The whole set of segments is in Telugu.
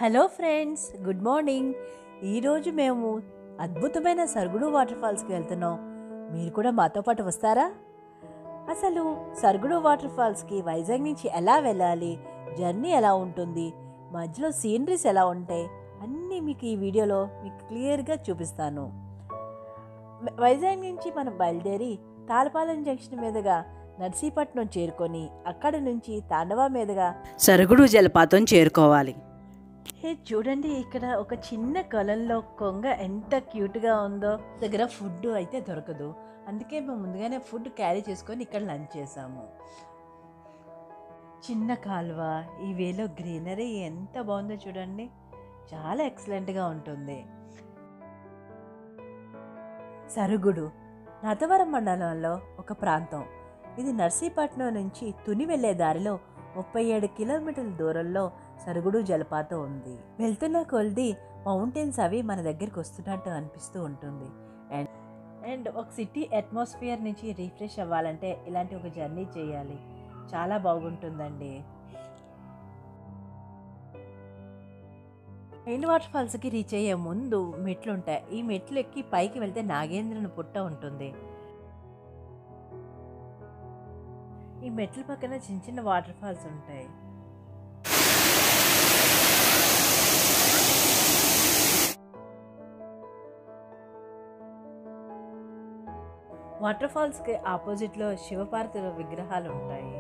Hello friends, good morning. ఈరోజు మేము అద్భుతమైన సరుగుడు వాటర్ ఫాల్స్కి వెళ్తున్నాం. మీరు కూడా మాతో పాటు వస్తారా? అసలు సరుగుడు వాటర్ ఫాల్స్కి వైజాగ్ నుంచి ఎలా వెళ్ళాలి, జర్నీ ఎలా ఉంటుంది, మధ్యలో సీనరీస్ ఎలా ఉంటాయి అన్నీ మీకు ఈ వీడియోలో క్లియర్గా చూపిస్తాను. వైజాగ్ నుంచి మనం బయలుదేరి తాళపాలెం జంక్షన్ మీదుగా నర్సీపట్నం చేరుకొని అక్కడి నుంచి తాండవ మీదుగా సరుగుడు జలపాతం చేరుకోవాలి. చూడండి, ఇక్కడ ఒక చిన్న కొలంలో కొంగ ఎంత క్యూట్గా ఉందో. దగ్గర ఫుడ్ అయితే దొరకదు, అందుకే మేము ముందుగానే ఫుడ్ క్యారీ చేసుకొని ఇక్కడ లంచ్ చేసాము. చిన్న కాలువ, ఈ వేలో గ్రీనరీ ఎంత బాగుందో చూడండి, చాలా ఎక్సలెంట్గా ఉంటుంది. సరుగుడు నతవరం మండలంలో ఒక ప్రాంతం. ఇది నర్సీపట్నం నుంచి తుని వెళ్ళే దారిలో 37 కిలోమీటర్ల దూరంలో సరుగుడు జలపాతం ఉంది. వెళ్తున్న కొద్ది మౌంటైన్స్ అవి మన దగ్గరికి వస్తున్నట్టు అనిపిస్తూ ఉంటుంది. అండ్ ఒక సిటీ అట్మాస్ఫియర్ నుంచి రిఫ్రెష్ అవ్వాలంటే ఇలాంటి ఒక జర్నీ చేయాలి, చాలా బాగుంటుందండి. మెయిన్ వాటర్ ఫాల్స్కి రీచ్ అయ్యే ముందు మెట్లు ఉంటాయి. ఈ మెట్లు ఎక్కి పైకి వెళ్తే నాగేంద్రుని పుట్ట ఉంటుంది. ఈ మెట్ల పక్కన చిన్న చిన్న వాటర్ ఫాల్స్ ఉంటాయి. వాటర్ ఫాల్స్కి ఆపోజిట్లో శివపార్వతుల విగ్రహాలు ఉంటాయి.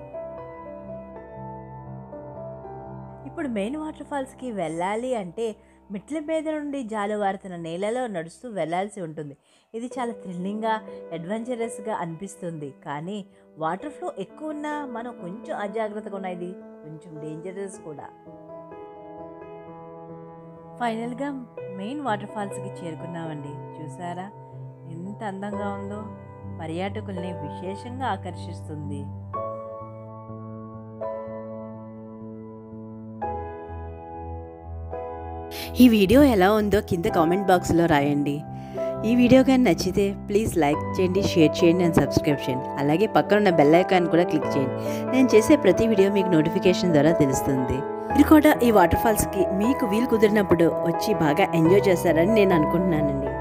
ఇప్పుడు మెయిన్ వాటర్ ఫాల్స్కి వెళ్ళాలి అంటే మెట్ల మీద నుండి జాలువారుతున్న నేలలో నడుస్తూ వెళ్ళాల్సి ఉంటుంది. ఇది చాలా థ్రిల్లింగ్గా, అడ్వెంచరస్గా అనిపిస్తుంది. కానీ వాటర్ ఫ్లో ఎక్కువ ఉన్నా మనం కొంచెం అజాగ్రత్తగా ఉన్నా ఇది కొంచెం డేంజరస్ కూడా. ఫైనల్గా మెయిన్ వాటర్ ఫాల్స్కి చేరుకున్నామండి. చూసారా ఎంత అందంగా ఉందో, పర్యాటకుల్ని విశేషంగా ఆకర్షిస్తుంది. ఈ వీడియో ఎలా ఉందో కింద కామెంట్ బాక్స్లో రాయండి. ఈ వీడియో కానీ నచ్చితే ప్లీజ్ లైక్ చేయండి, షేర్ చేయండి అండ్ సబ్స్క్రైబ్ చేయండి. అలాగే పక్కన ఉన్న బెల్ ఐకాన్ కూడా క్లిక్ చేయండి. నేను చేసే ప్రతి వీడియో మీకు నోటిఫికేషన్ ద్వారా తెలుస్తుంది. మీరు కూడా ఈ వాటర్ ఫాల్స్కి మీకు వీలు కుదిరినప్పుడు వచ్చి బాగా ఎంజాయ్ చేస్తారని నేను అనుకుంటున్నానండి.